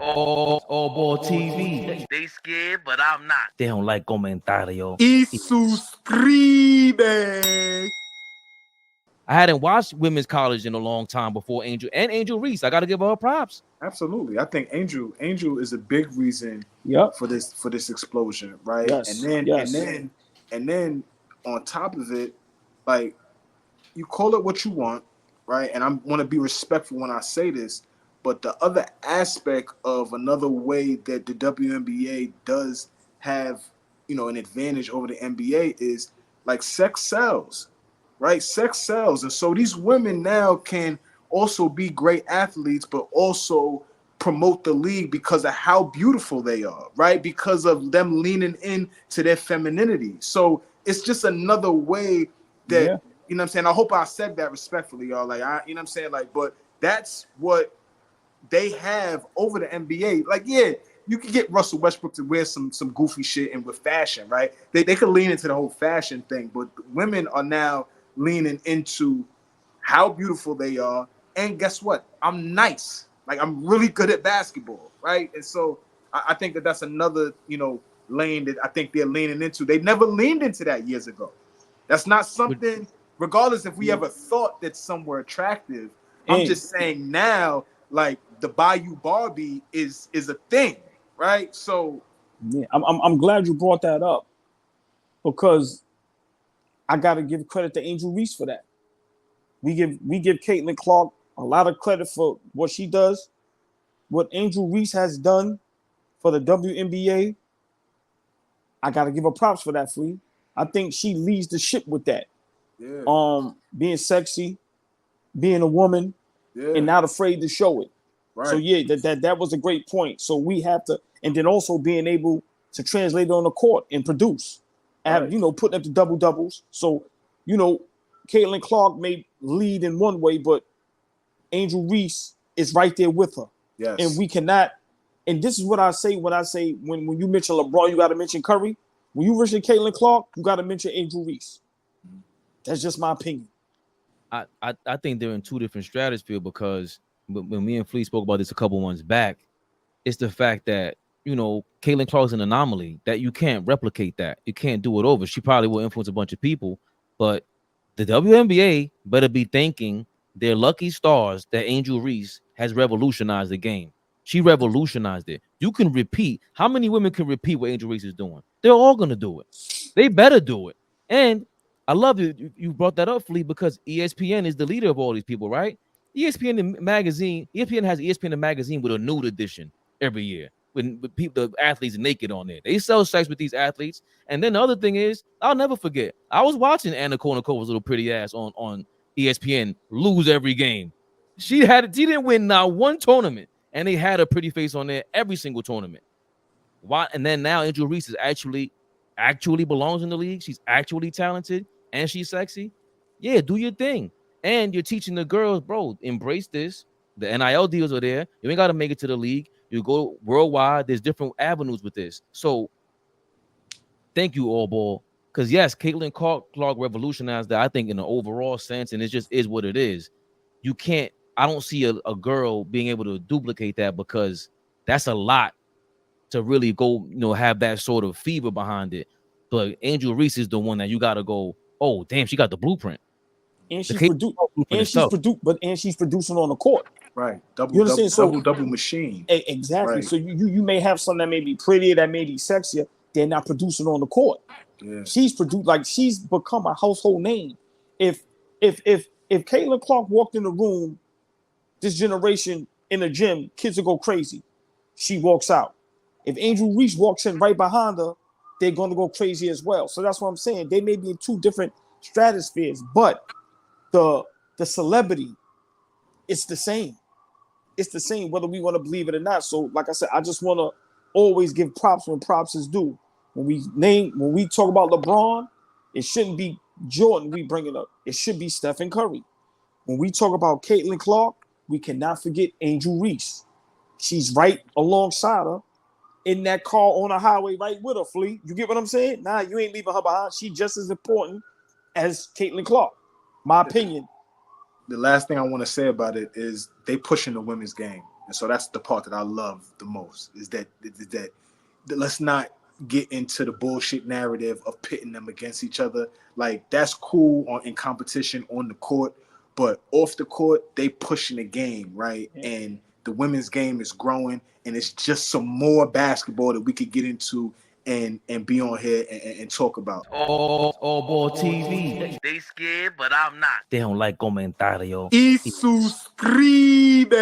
AllBall TV. They scared, but I'm not. They don't like comentario. Y suscribe. I hadn't watched women's college in a long time before Angel Reese. I got to give her props. Absolutely, I think Angel is a big reason for this explosion, right? Yes. And then on top of it, like, you call it what you want, right? And I want to be respectful when I say this, but the other aspect of another way that the WNBA does have, an advantage over the NBA is, like, sex sells, right? Sex sells. And so these women now can also be great athletes, but also promote the league because of how beautiful they are, right? Because of them leaning into their femininity. So it's just another way that, you know what I'm saying? I hope I said that respectfully, y'all. Like, you know what I'm saying? Like, but that's what they have over the NBA. Like, yeah, you can get Russell Westbrook to wear some goofy shit and with fashion, right? They could lean into the whole fashion thing, but women are now leaning into how beautiful they are. And guess what? I'm nice. Like, I'm really good at basketball, right? And so I think that that's another, lane that I think they're leaning into. They never leaned into that years ago. That's not something, regardless if we ever thought that some were attractive. I'm just saying now, like, the Bayou Barbie is a thing, right? So yeah, I'm glad you brought that up, because I got to give credit to Angel Reese for that. We give Caitlin Clark a lot of credit for what she does. What Angel Reese has done for the WNBA, I got to give her props for that, Flea. I think she leads the ship with that. Yeah. Being sexy, being a woman, and not afraid to show it. Right. So yeah, that was a great point. So we have to, and then also being able to translate it on the court and produce, right. Putting up the double doubles. So, Caitlin Clark may lead in one way, but Angel Reese is right there with her. Yes. And we cannot, and this is what I say when you mention LeBron, you got to mention Curry. When you mention Caitlin Clark, you got to mention Angel Reese. That's just my opinion. I think they're in two different stratospheres, because when me and Flea spoke about this a couple months back, it's the fact that, Caitlin Clark's an anomaly, that you can't replicate that. You can't do it over. She probably will influence a bunch of people, but the WNBA better be thanking their lucky stars that Angel Reese has revolutionized the game. She revolutionized it. You can repeat. How many women can repeat what Angel Reese is doing? They're all going to do it. They better do it. And I love you brought that up, Flea, because ESPN is the leader of all these people, right? ESPN has ESPN the magazine with a nude edition every year. When the athletes are naked on there. They sell sex with these athletes. And then the other thing is, I'll never forget, I was watching Anna Kournikovas' little pretty ass on ESPN lose every game. She didn't win now one tournament, and they had a pretty face on there every single tournament. Why? And then now Angel Reese is actually belongs in the league. She's actually talented and she's sexy. Yeah, do your thing. And you're teaching the girls, bro, embrace this. The NIL deals are there. You ain't got to make it to the league. You go worldwide. There's different avenues with this. So thank you, AllBall. Because yes, Caitlin Clark revolutionized that, I think, in an overall sense, and it just is what it is. You can't, I don't see a girl being able to duplicate that, because that's a lot to really go, have that sort of fever behind it. But Angel Reese is the one that you got to go, oh, damn, she got the blueprint. And she's producing on the court. Right. Double machine. Exactly. Right. So you may have some that may be prettier, that may be sexier. They're not producing on the court. Yeah. She's become a household name. If Caitlin Clark walked in the room, this generation in the gym, kids will go crazy. She walks out. If Angel Reese walks in right behind her, they're going to go crazy as well. So that's what I'm saying. They may be in two different stratospheres, but the celebrity, it's the same. It's the same, whether we want to believe it or not. So, like I said, I just want to always give props when props is due. When we talk about LeBron, it shouldn't be Jordan we bring it up. It should be Stephen Curry. When we talk about Caitlin Clark, we cannot forget Angel Reese. She's right alongside her in that car on the highway, right with her, Flea. You get what I'm saying? Nah, you ain't leaving her behind. She's just as important as Caitlin Clark. My opinion. The last thing I want to say about it is they pushing the women's game. And so that's the part that I love the most, is that let's not get into the bullshit narrative of pitting them against each other. Like, that's cool in competition on the court, but off the court, they pushing the game, right? Yeah. And the women's game is growing, and it's just some more basketball that we could get into and be on here and talk about. AllBall TV. They scared, but I'm not. They don't like comentario. Y suscribe.